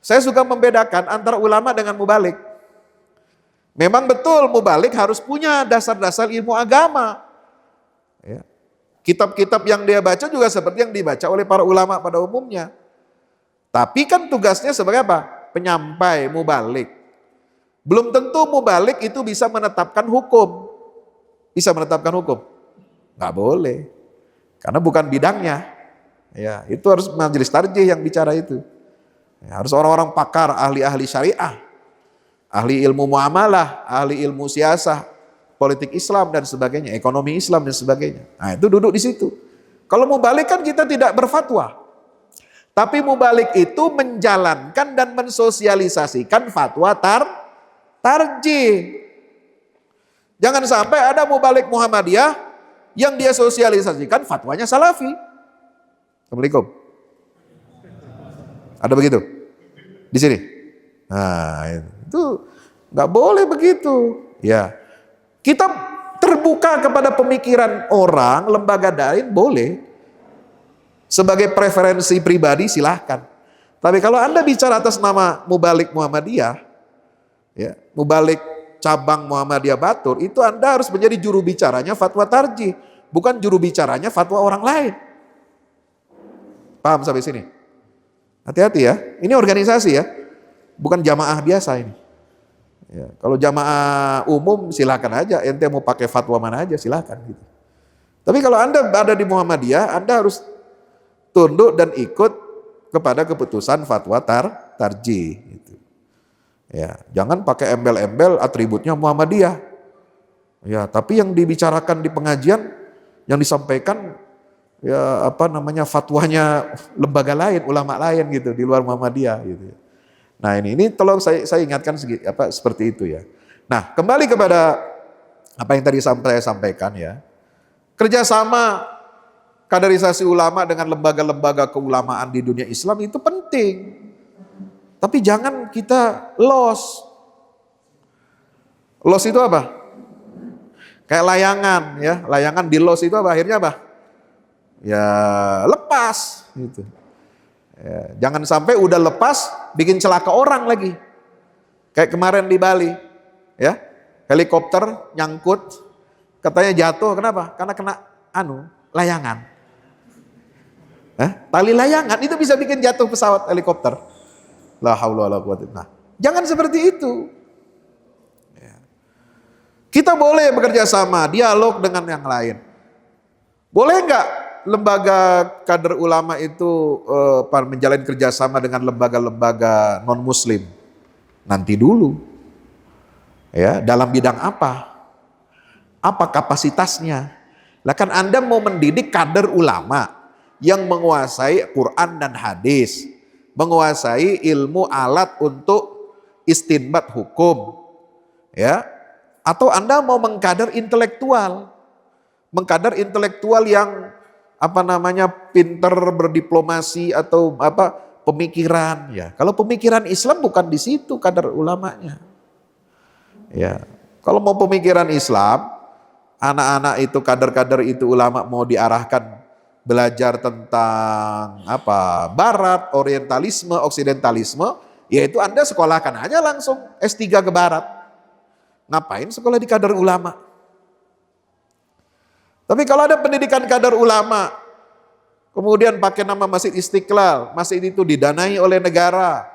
Saya suka membedakan antara ulama dengan mubalik. Memang betul mubalik harus punya dasar-dasar ilmu agama. Ya. Kitab-kitab yang dia baca juga seperti yang dibaca oleh para ulama pada umumnya. Tapi kan tugasnya sebagai apa? Penyampai, mubalik. Belum tentu mubalik itu bisa menetapkan hukum. Bisa menetapkan hukum? Nggak boleh. Karena bukan bidangnya. Ya, itu harus majelis tarjih yang bicara itu. Ya, harus orang-orang pakar, ahli-ahli syariah, ahli ilmu muamalah, ahli ilmu siasah, politik Islam dan sebagainya, ekonomi Islam dan sebagainya. Nah, itu duduk di situ. Kalau mubalik kan kita tidak berfatwa. Tapi mubalik itu menjalankan dan mensosialisasikan fatwa tarjih. Jangan sampai ada mubalik Muhammadiyah yang dia sosialisasikan fatwanya Salafi. Assalamualaikum. Ada begitu? Di sini. Nah, itu nggak boleh begitu. Ya, kita terbuka kepada pemikiran orang, lembaga lain boleh. Sebagai preferensi pribadi silahkan. Tapi kalau Anda bicara atas nama mubalik Muhammadiyah, ya, mubalik cabang Muhammadiyah Batur, itu Anda harus menjadi juru bicaranya fatwa tarjih, bukan juru bicaranya fatwa orang lain. Paham sampai sini? Hati-hati ya, ini organisasi ya, bukan jamaah biasa ini. Ya, kalau jamaah umum silakan aja, ente mau pakai fatwa mana aja silakan. Gitu. Tapi kalau Anda ada di Muhammadiyah, Anda harus tunduk dan ikut kepada keputusan fatwa tarjih. Gitu. Ya, jangan pakai embel-embel atributnya Muhammadiyah. Ya, tapi yang dibicarakan di pengajian, yang disampaikan ya fatwanya lembaga lain, ulama lain gitu di luar Muhammadiyah gitu. Nah, ini tolong saya ingatkan seperti itu ya. Nah, kembali kepada apa yang tadi saya sampaikan ya. Kerjasama kaderisasi ulama dengan lembaga-lembaga keulamaan di dunia Islam itu penting. Tapi jangan kita loss. Loss itu apa? Kayak layangan ya. Layangan di loss itu apa? Akhirnya apa? Ya lepas gitu. Ya, jangan sampai udah lepas bikin celaka orang lagi. Kayak kemarin di Bali ya. Helikopter nyangkut, katanya jatuh, kenapa? Karena kena layangan. Tali layangan itu bisa bikin jatuh pesawat helikopter. La haula wala quwwata. Nah, jangan seperti itu. Ya. Kita boleh bekerja sama, dialog dengan yang lain. Boleh nggak lembaga kader ulama itu menjalin kerjasama dengan lembaga-lembaga non muslim? Nanti dulu. Ya, dalam bidang apa? Apa kapasitasnya? Lah kan Anda mau mendidik kader ulama yang menguasai Quran dan hadis, menguasai ilmu alat untuk istinbat hukum, ya? Atau Anda mau mengkader intelektual yang pinter berdiplomasi atau pemikiran, ya? Kalau pemikiran Islam bukan di situ kader ulamanya, ya. Kalau mau pemikiran Islam, anak-anak itu kader-kader itu ulama mau diarahkan belajar tentang barat, orientalisme, oksidentalisme, yaitu Anda sekolahkan aja langsung S3 ke barat. Ngapain sekolah di kader ulama? Tapi kalau ada pendidikan kader ulama, kemudian pakai nama Masjid Istiqlal, masjid itu didanai oleh negara,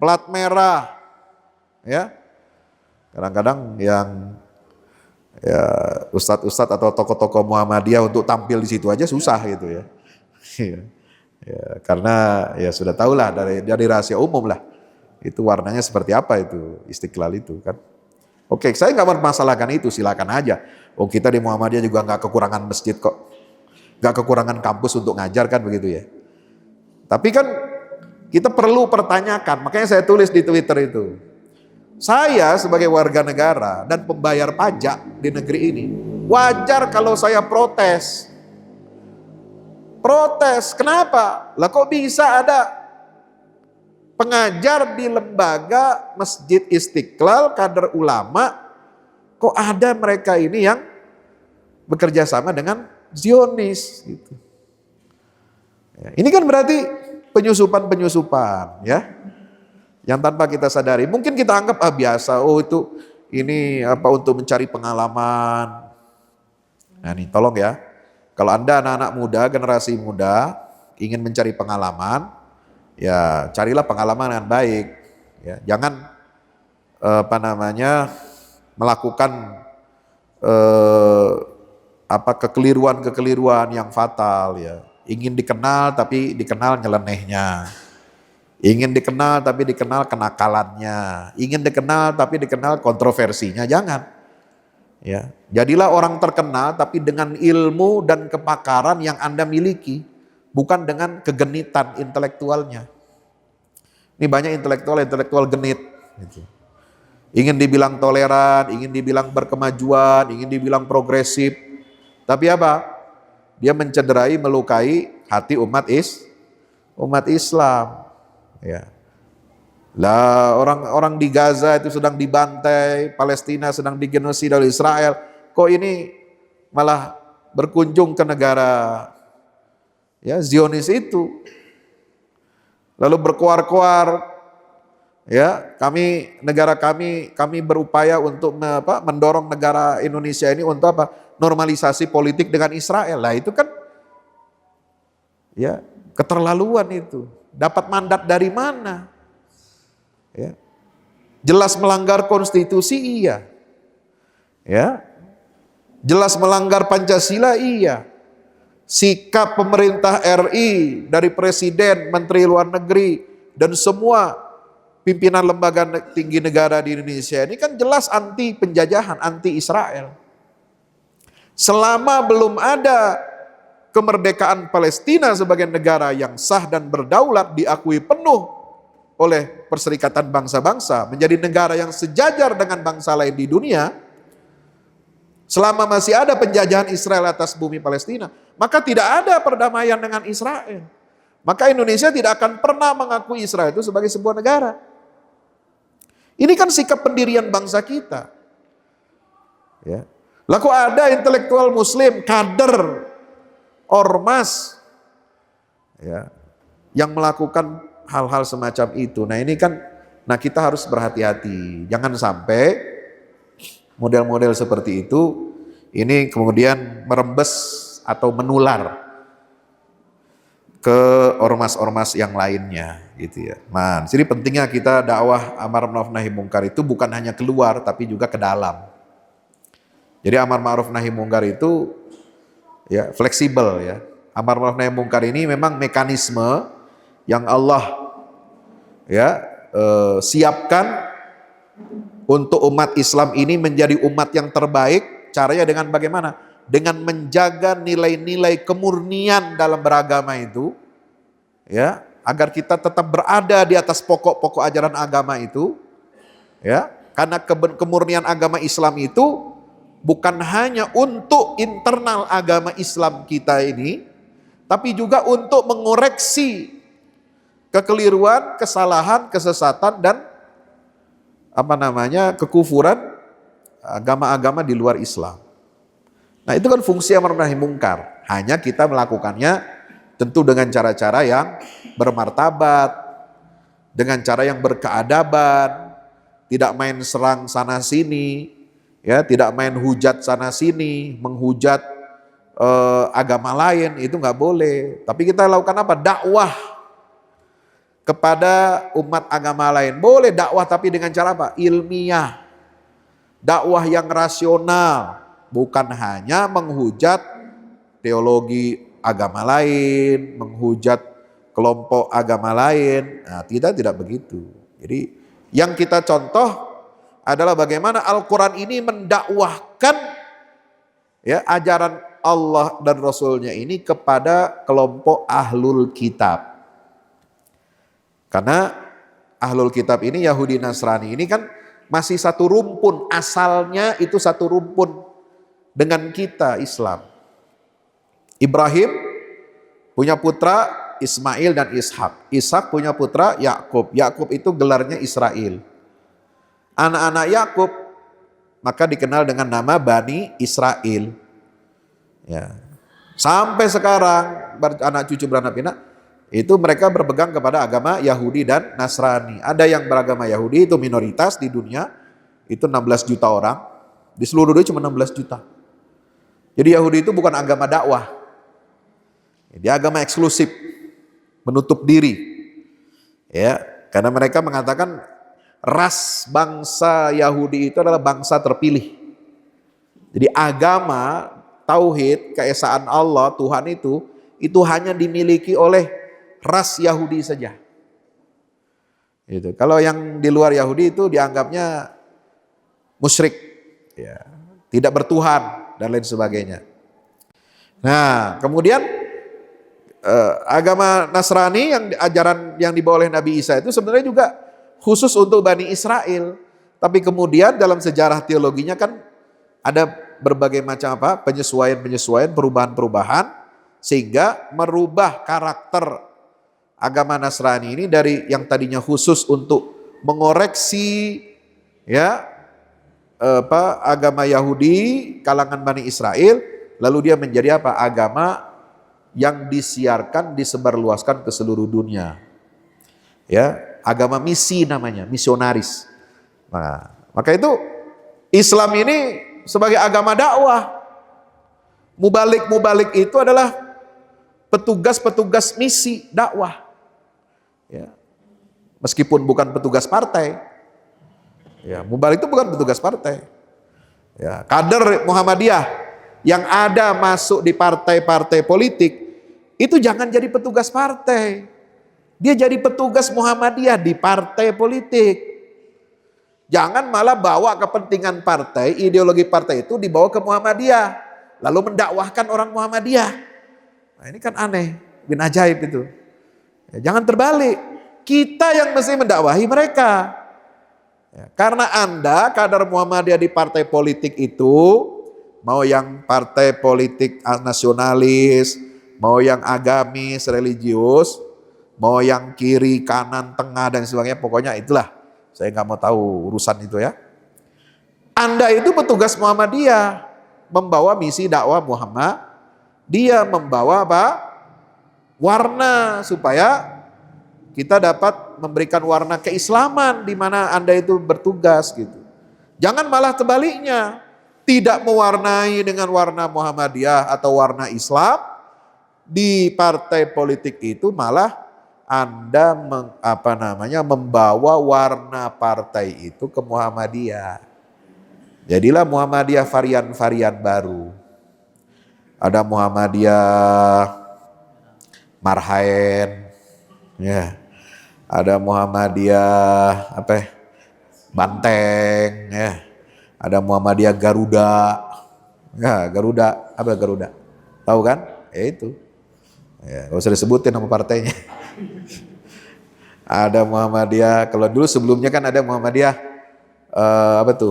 plat merah, ya. Kadang-kadang yang ya ustadz-ustadz atau tokoh-tokoh Muhammadiyah untuk tampil di situ aja susah gitu ya. Ya, karena ya sudah tahulah dari rahasia umum lah. Itu warnanya seperti apa itu Istiqlal itu kan. Oke, saya nggak mempermasalahkan itu, silakan aja. Oh, kita di Muhammadiyah juga nggak kekurangan masjid kok. Nggak kekurangan kampus untuk ngajar kan begitu ya. Tapi kan kita perlu pertanyakan, makanya saya tulis di Twitter itu. Saya sebagai warga negara dan pembayar pajak di negeri ini, wajar kalau saya protes. Protes, kenapa? Lah kok bisa ada pengajar di lembaga Masjid Istiqlal, kader ulama, kok ada mereka ini yang bekerja sama dengan Zionis gitu. Ya, ini kan berarti penyusupan ya. Yang tanpa kita sadari, mungkin kita anggap biasa, itu ini untuk mencari pengalaman. Nah nih tolong ya, kalau Anda anak-anak muda, generasi muda, ingin mencari pengalaman, ya carilah pengalaman yang baik. Ya, jangan melakukan kekeliruan-kekeliruan yang fatal ya. Ingin dikenal tapi dikenal nyelenehnya. Ingin dikenal tapi dikenal kenakalannya. Ingin dikenal tapi dikenal kontroversinya. Jangan. Ya, jadilah orang terkenal tapi dengan ilmu dan kepakaran yang Anda miliki, bukan dengan kegenitan intelektualnya. Ini banyak intelektual genit gitu. Ingin dibilang toleran, ingin dibilang berkemajuan, ingin dibilang progresif. Tapi apa? Dia mencederai, melukai hati umat Islam. Ya. Lah orang di Gaza itu sedang dibantai, Palestina sedang digenosida oleh Israel. Kok ini malah berkunjung ke negara ya Zionis itu? Lalu berkoar-koar, ya negara kami berupaya untuk mendorong negara Indonesia ini untuk apa? Normalisasi politik dengan Israel. Lah itu kan ya keterlaluan itu. Dapat mandat dari mana? Ya. Jelas melanggar konstitusi iya. Ya. Jelas melanggar Pancasila iya. Sikap pemerintah RI dari presiden, menteri luar negeri dan semua pimpinan lembaga tinggi negara di Indonesia ini kan jelas anti penjajahan, anti Israel. Selama belum ada kemerdekaan Palestina sebagai negara yang sah dan berdaulat diakui penuh oleh Perserikatan Bangsa-Bangsa, menjadi negara yang sejajar dengan bangsa lain di dunia, selama masih ada penjajahan Israel atas bumi Palestina, maka tidak ada perdamaian dengan Israel. Maka Indonesia tidak akan pernah mengakui Israel itu sebagai sebuah negara. Ini kan sikap pendirian bangsa kita. Ya. Lalu ada intelektual muslim, kader, ormas, ya, yang melakukan hal-hal semacam itu. Nah ini kan, kita harus berhati-hati. Jangan sampai model-model seperti itu, ini kemudian merembes atau menular ke ormas-ormas yang lainnya, gitu ya. Jadi pentingnya kita dakwah amar ma'ruf nahi mungkar itu bukan hanya keluar, tapi juga ke dalam. Jadi amar ma'ruf nahi mungkar itu ya fleksibel ya. Amar ma'ruf nahi mungkar ini memang mekanisme yang Allah siapkan untuk umat Islam ini menjadi umat yang terbaik. Caranya dengan bagaimana? Dengan menjaga nilai-nilai kemurnian dalam beragama itu, ya, agar kita tetap berada di atas pokok-pokok ajaran agama itu, ya, karena kemurnian agama Islam itu bukan hanya untuk internal agama Islam kita ini, tapi juga untuk mengoreksi kekeliruan, kesalahan, kesesatan dan kekufuran agama-agama di luar Islam. Nah, itu kan fungsi amar nahi mungkar. Hanya kita melakukannya tentu dengan cara-cara yang bermartabat, dengan cara yang berkeadaban, tidak main serang sana sini, ya, tidak main hujat sana sini, menghujat agama lain, itu nggak boleh. Tapi kita lakukan apa? Dakwah kepada umat agama lain. Boleh dakwah tapi dengan cara apa? Ilmiah. Dakwah yang rasional, bukan hanya menghujat teologi agama lain, menghujat kelompok agama lain. Nah, tidak begitu. Jadi yang kita contoh adalah bagaimana Al-Quran ini mendakwahkan ya ajaran Allah dan Rasulnya ini kepada kelompok ahlul kitab. Karena ahlul kitab ini Yahudi Nasrani ini kan masih satu rumpun, asalnya itu satu rumpun dengan kita Islam. Ibrahim punya putra Ismail dan Ishak. Ishak punya putra Yakub. Yakub itu gelarnya Israel. Anak-anak Yakub maka dikenal dengan nama Bani Israel. Ya. Sampai sekarang anak cucu beranak pinak itu mereka berpegang kepada agama Yahudi dan Nasrani. Ada yang beragama Yahudi, itu minoritas di dunia, itu 16 juta orang. Di seluruh dunia cuma 16 juta. Jadi Yahudi itu bukan agama dakwah. Dia agama eksklusif, menutup diri. Ya, karena mereka mengatakan ras bangsa Yahudi itu adalah bangsa terpilih. Jadi agama, tauhid, keesaan Allah, Tuhan itu hanya dimiliki oleh ras Yahudi saja. Itu. Kalau yang di luar Yahudi itu dianggapnya musyrik, ya, tidak bertuhan dan lain sebagainya. Nah, kemudian agama Nasrani yang ajaran yang dibawa oleh Nabi Isa itu sebenarnya juga khusus untuk Bani Israel. Tapi kemudian dalam sejarah teologinya kan ada berbagai macam penyesuaian-penyesuaian, perubahan-perubahan sehingga merubah karakter agama Nasrani ini dari yang tadinya khusus untuk mengoreksi ya agama Yahudi kalangan Bani Israel, lalu dia menjadi apa? Agama yang disiarkan, disebarluaskan ke seluruh dunia. Ya, agama misi namanya, misionaris. Nah, maka itu Islam ini sebagai agama dakwah. Mubalik itu adalah petugas-petugas misi dakwah. Ya. Meskipun bukan petugas partai. Ya, mubalik itu bukan petugas partai. Ya, kader Muhammadiyah yang ada masuk di partai-partai politik itu jangan jadi petugas partai. Dia jadi petugas Muhammadiyah di partai politik. Jangan malah bawa kepentingan partai, ideologi partai itu dibawa ke Muhammadiyah, lalu mendakwahkan orang Muhammadiyah. Nah, ini kan aneh, bin ajaib itu. Ya, jangan terbalik, kita yang mesti mendakwahi mereka. Ya, karena Anda kader Muhammadiyah di partai politik itu, mau yang partai politik nasionalis, mau yang agamis, religius, mau yang kiri, kanan, tengah dan sebagainya, pokoknya itulah. Saya nggak mau tahu urusan itu ya. Anda itu petugas Muhammadiyah, membawa misi dakwah Muhammad. Dia membawa apa? Warna supaya kita dapat memberikan warna keislaman di mana Anda itu bertugas gitu. Jangan malah sebaliknya, tidak mewarnai dengan warna Muhammadiyah atau warna Islam di partai politik itu, malah Anda membawa warna partai itu ke Muhammadiyah. Jadilah Muhammadiyah varian-varian baru. Ada Muhammadiyah Marhaen, ya. Ada Muhammadiyah Banteng, ya. Ada Muhammadiyah Garuda. Ya, Garuda, apa Garuda? Tahu kan? Ya itu. Ya, gak usah disebutin nama partainya. Ada Muhammadiyah, kalau dulu sebelumnya kan ada Muhammadiyah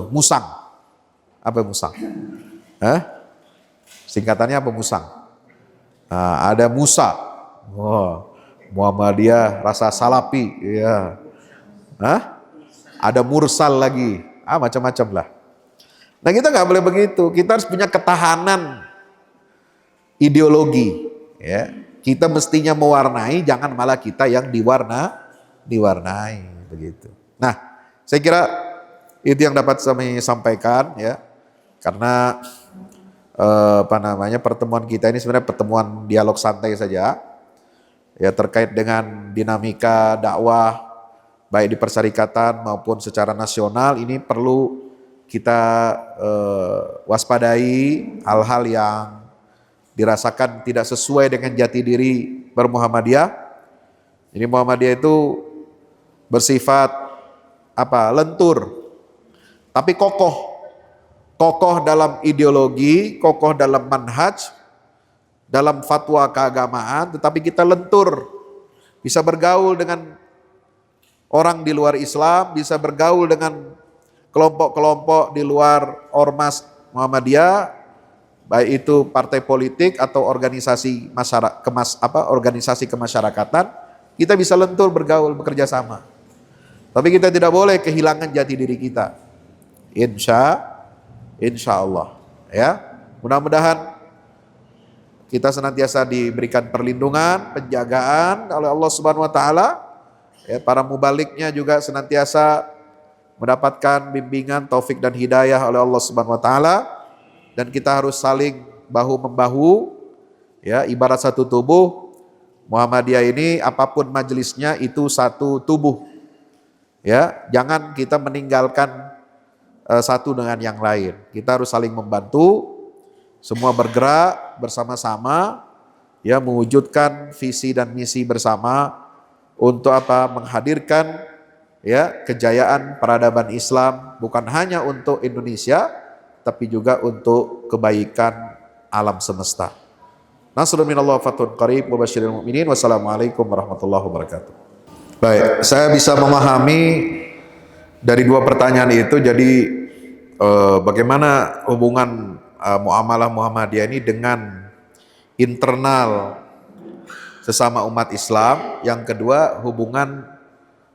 Musang. Apa Musang? Singkatannya apa Musang? Nah, ada Musa. Muhammadiyah rasa salapi, ya. Ada Mursal lagi, macam-macam lah. Nah, kita nggak boleh begitu. Kita harus punya ketahanan ideologi, ya. Kita mestinya mewarnai, jangan malah kita yang diwarnai begitu. Nah, saya kira itu yang dapat kami sampaikan, ya. Karena pertemuan kita ini sebenarnya pertemuan dialog santai saja. Ya, terkait dengan dinamika dakwah baik di persyarikatan maupun secara nasional, ini perlu kita waspadai hal-hal yang dirasakan tidak sesuai dengan jati diri bermuhammadiyah. Jadi Muhammadiyah itu bersifat lentur, tapi kokoh. Kokoh dalam ideologi, kokoh dalam manhaj, dalam fatwa keagamaan, tetapi kita lentur, bisa bergaul dengan orang di luar Islam, bisa bergaul dengan kelompok-kelompok di luar ormas Muhammadiyah, baik itu partai politik atau organisasi organisasi kemasyarakatan, kita bisa lentur bergaul, bekerja sama. Tapi kita tidak boleh kehilangan jati diri kita. Insya Allah, ya. Mudah-mudahan kita senantiasa diberikan perlindungan, penjagaan oleh Allah Subhanahu wa taala. Ya, para mubaliknya juga senantiasa mendapatkan bimbingan, taufik dan hidayah oleh Allah Subhanahu wa taala. Dan kita harus saling bahu-membahu, ya, ibarat satu tubuh. Muhammadiyah ini apapun majelisnya itu satu tubuh. Ya, jangan kita meninggalkan satu dengan yang lain. Kita harus saling membantu, semua bergerak bersama-sama, ya, mewujudkan visi dan misi bersama untuk apa? Menghadirkan, ya, kejayaan peradaban Islam bukan hanya untuk Indonesia, tapi juga untuk kebaikan alam semesta. Nasrun minallah fathun qarib wa basyiril mu'minin. Wassalamualaikum warahmatullahi wabarakatuh. Baik, saya bisa memahami dari dua pertanyaan itu, jadi bagaimana hubungan muamalah Muhammadiyah ini dengan internal sesama umat Islam. Yang kedua, hubungan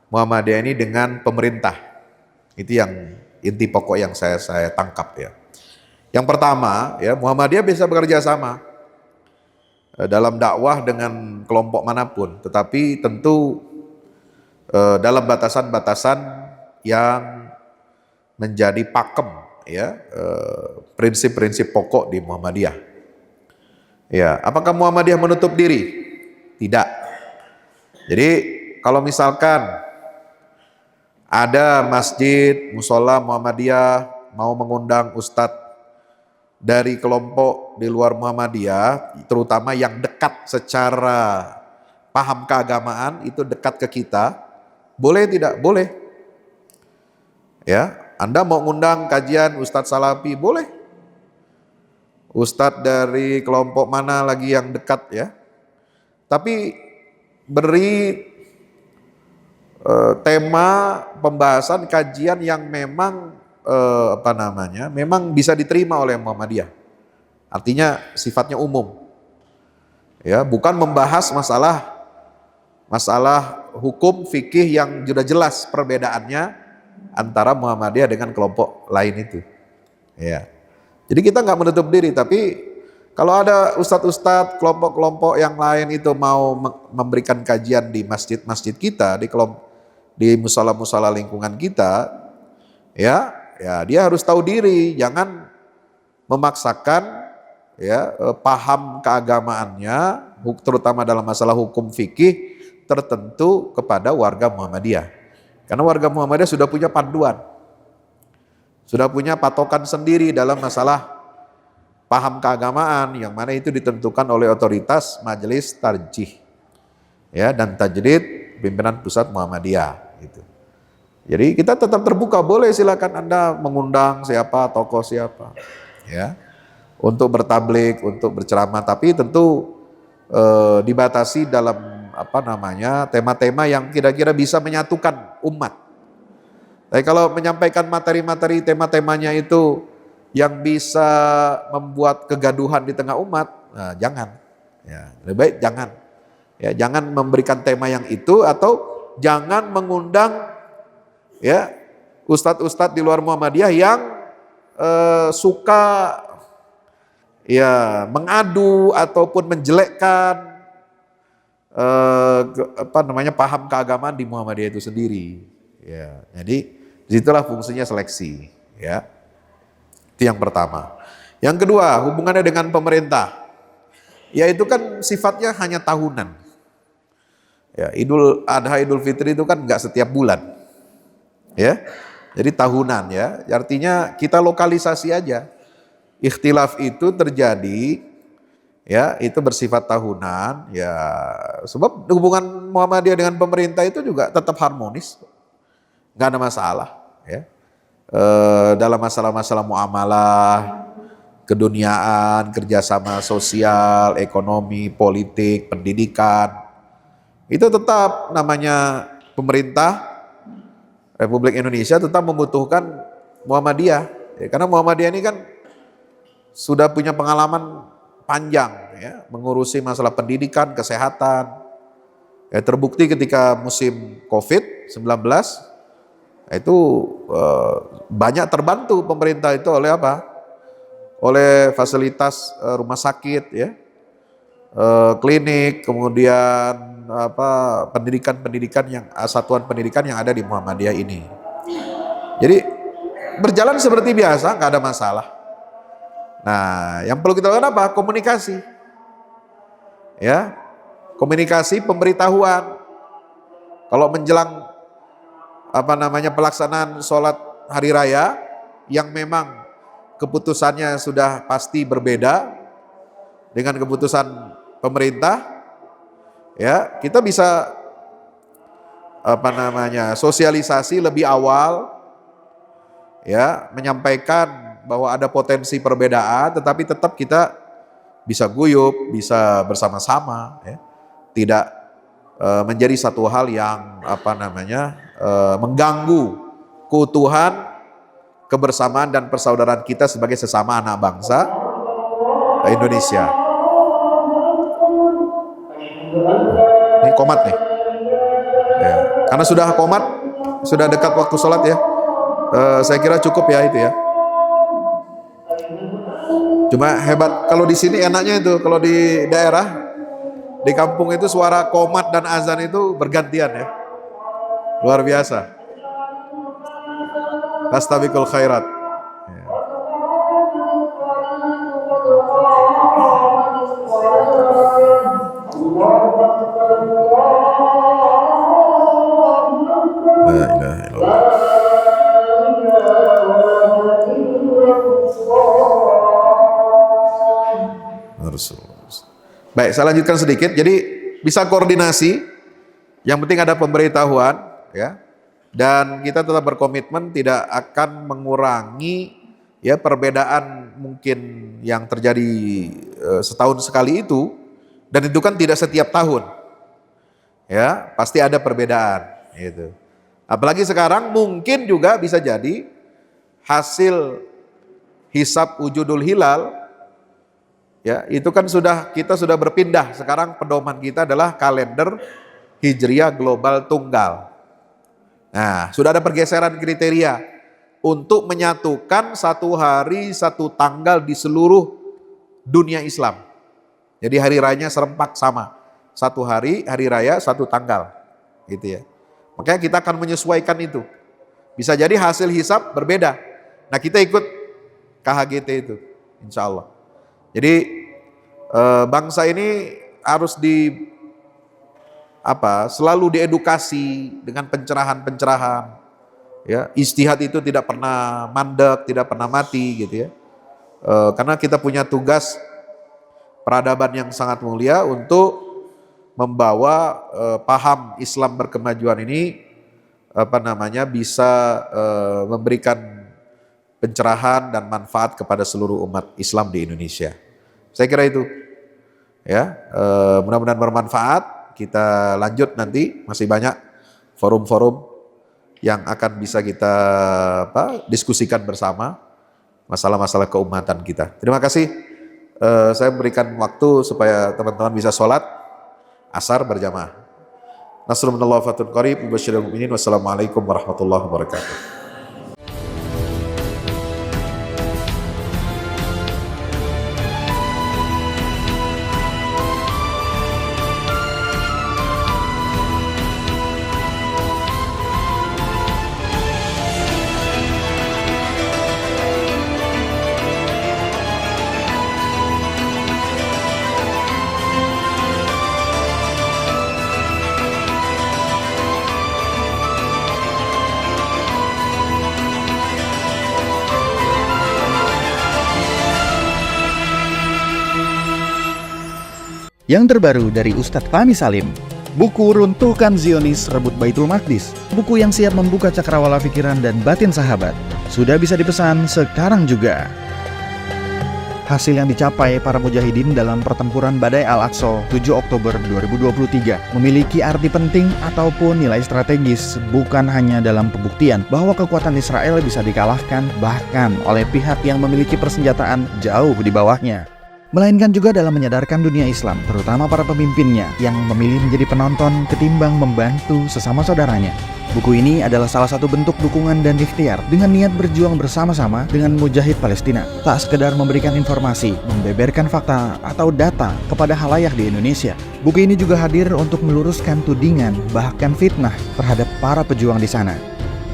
Muhammadiyah ini dengan pemerintah. Itu yang inti pokok yang saya tangkap, ya. Yang pertama, ya, Muhammadiyah bisa bekerja sama dalam dakwah dengan kelompok manapun, tetapi tentu dalam batasan-batasan yang menjadi pakem, ya, prinsip-prinsip pokok di Muhammadiyah. Ya, apakah Muhammadiyah menutup diri? Tidak. Jadi kalau misalkan ada masjid, musola Muhammadiyah mau mengundang ustadz dari kelompok di luar Muhammadiyah, terutama yang dekat secara paham keagamaan, itu dekat ke kita, boleh tidak? Boleh. Ya, Anda mau ngundang kajian Ustadz Salafi, boleh. Ustadz dari kelompok mana lagi yang dekat, ya. Tapi beri tema pembahasan kajian yang memang memang bisa diterima oleh Muhammadiyah. Artinya sifatnya umum. Ya, bukan membahas masalah hukum fikih yang sudah jelas perbedaannya antara Muhammadiyah dengan kelompok lain itu. Ya. Jadi kita nggak menutup diri, tapi kalau ada ustadz-ustadz kelompok-kelompok yang lain itu mau memberikan kajian di masjid-masjid kita, di musala-musala lingkungan kita, ya dia harus tahu diri, jangan memaksakan, ya, paham keagamaannya, terutama dalam masalah hukum fikih tertentu kepada warga Muhammadiyah. Karena warga Muhammadiyah sudah punya panduan, sudah punya patokan sendiri dalam masalah paham keagamaan, yang mana itu ditentukan oleh otoritas Majelis Tarjih, ya, dan Tajdid pimpinan pusat Muhammadiyah gitu. Jadi kita tetap terbuka, boleh silakan Anda mengundang siapa, tokoh siapa, ya, untuk bertablik, untuk berceramah, tapi tentu dibatasi dalam tema-tema yang kira-kira bisa menyatukan umat. Tapi kalau menyampaikan materi-materi tema-temanya itu yang bisa membuat kegaduhan di tengah umat, nah, jangan. Ya, lebih baik jangan. Ya, jangan memberikan tema yang itu, atau jangan mengundang, ya, ustadz-ustadz di luar Muhammadiyah yang suka, ya, mengadu ataupun menjelekkan paham keagamaan di Muhammadiyah itu sendiri. Ya, jadi disitulah fungsinya seleksi, ya. Itu yang pertama. Yang kedua, hubungannya dengan pemerintah. Ya, itu kan sifatnya hanya tahunan. Ya, Idul Adha, Idul Fitri itu kan nggak setiap bulan. Ya. Jadi tahunan, ya. Artinya kita lokalisasi aja. Ikhtilaf itu terjadi, ya, itu bersifat tahunan, ya, sebab hubungan Muhammadiyah dengan pemerintah itu juga tetap harmonis, nggak ada masalah, ya. Dalam masalah-masalah muamalah, keduniaan, kerjasama sosial, ekonomi, politik, pendidikan, itu tetap namanya pemerintah Republik Indonesia tetap membutuhkan Muhammadiyah, ya, karena Muhammadiyah ini kan sudah punya pengalaman panjang, ya, mengurusi masalah pendidikan, kesehatan. Ya, terbukti ketika musim COVID-19 itu banyak terbantu pemerintah itu oleh apa? Oleh fasilitas rumah sakit, ya, klinik, kemudian pendidikan-pendidikan yang satuan pendidikan yang ada di Muhammadiyah ini. Jadi berjalan seperti biasa, nggak ada masalah. Nah, yang perlu kita lakukan apa? Komunikasi. Ya. Komunikasi, pemberitahuan. Kalau menjelang pelaksanaan sholat hari raya yang memang keputusannya sudah pasti berbeda dengan keputusan pemerintah, ya kita bisa sosialisasi lebih awal, ya menyampaikan bahwa ada potensi perbedaan, tetapi tetap kita bisa guyup, bisa bersama-sama, ya. Tidak menjadi satu hal yang mengganggu keutuhan, kebersamaan dan persaudaraan kita sebagai sesama anak bangsa Indonesia. Ini qomat nih, ya. Karena sudah qomat, sudah dekat waktu sholat ya. Saya kira cukup ya itu ya. Cuma hebat kalau di sini enaknya itu, kalau di daerah, di kampung itu suara qomat dan azan itu bergantian ya. Luar biasa. Fastabiqul khairat. Ya. La ilaha illallah. Baik, saya lanjutkan sedikit. Jadi bisa koordinasi. Yang penting ada pemberitahuan, ya. Dan kita tetap berkomitmen tidak akan mengurangi ya perbedaan mungkin yang terjadi setahun sekali itu, dan itu kan tidak setiap tahun. Ya, pasti ada perbedaan gitu. Apalagi sekarang mungkin juga bisa jadi hasil hisab wujudul hilal, ya itu kan kita sudah berpindah. Sekarang pedoman kita adalah kalender Hijriah global tunggal. Nah, sudah ada pergeseran kriteria untuk menyatukan satu hari, satu tanggal di seluruh dunia Islam. Jadi hari rayanya serempak sama. Satu hari raya, satu tanggal. Gitu ya. Makanya kita akan menyesuaikan itu. Bisa jadi hasil hisab berbeda. Nah, kita ikut KHGT itu, insya Allah. Jadi bangsa ini harus selalu diedukasi dengan pencerahan-pencerahan. Ya, ijtihad itu tidak pernah mandek, tidak pernah mati gitu ya. Karena kita punya tugas peradaban yang sangat mulia untuk membawa paham Islam berkemajuan ini bisa memberikan pencerahan dan manfaat kepada seluruh umat Islam di Indonesia. Saya kira itu. Ya, mudah-mudahan bermanfaat. Kita lanjut nanti, masih banyak forum-forum yang akan bisa kita diskusikan bersama masalah-masalah keumatan kita. Terima kasih. Saya memberikan waktu supaya teman-teman bisa sholat asar berjamaah. Nasrul minallah fatun qarib, mubasyirul mu'minin. Wassalamualaikum warahmatullahi wabarakatuh. Yang terbaru dari Ustadz Fahmi Salim, buku Runtuhkan Zionis Rebut Baitul Maqdis, buku yang siap membuka cakrawala pikiran dan batin sahabat, sudah bisa dipesan sekarang juga. Hasil yang dicapai para mujahidin dalam pertempuran Badai Al-Aqsa 7 Oktober 2023 memiliki arti penting ataupun nilai strategis, bukan hanya dalam pembuktian bahwa kekuatan Israel bisa dikalahkan bahkan oleh pihak yang memiliki persenjataan jauh di bawahnya, melainkan juga dalam menyadarkan dunia Islam, terutama para pemimpinnya yang memilih menjadi penonton ketimbang membantu sesama saudaranya. Buku ini adalah salah satu bentuk dukungan dan ikhtiar dengan niat berjuang bersama-sama dengan mujahid Palestina. Tak sekedar memberikan informasi, membeberkan fakta atau data kepada khalayak di Indonesia. Buku ini juga hadir untuk meluruskan tudingan bahkan fitnah terhadap para pejuang di sana.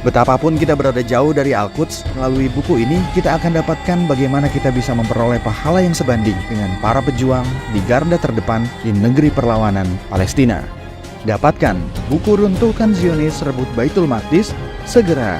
Betapapun kita berada jauh dari Al-Quds, melalui buku ini kita akan dapatkan bagaimana kita bisa memperoleh pahala yang sebanding dengan para pejuang di garda terdepan di negeri perlawanan Palestina. Dapatkan buku Runtuhkan Zionis Rebut Baitul Maqdis segera.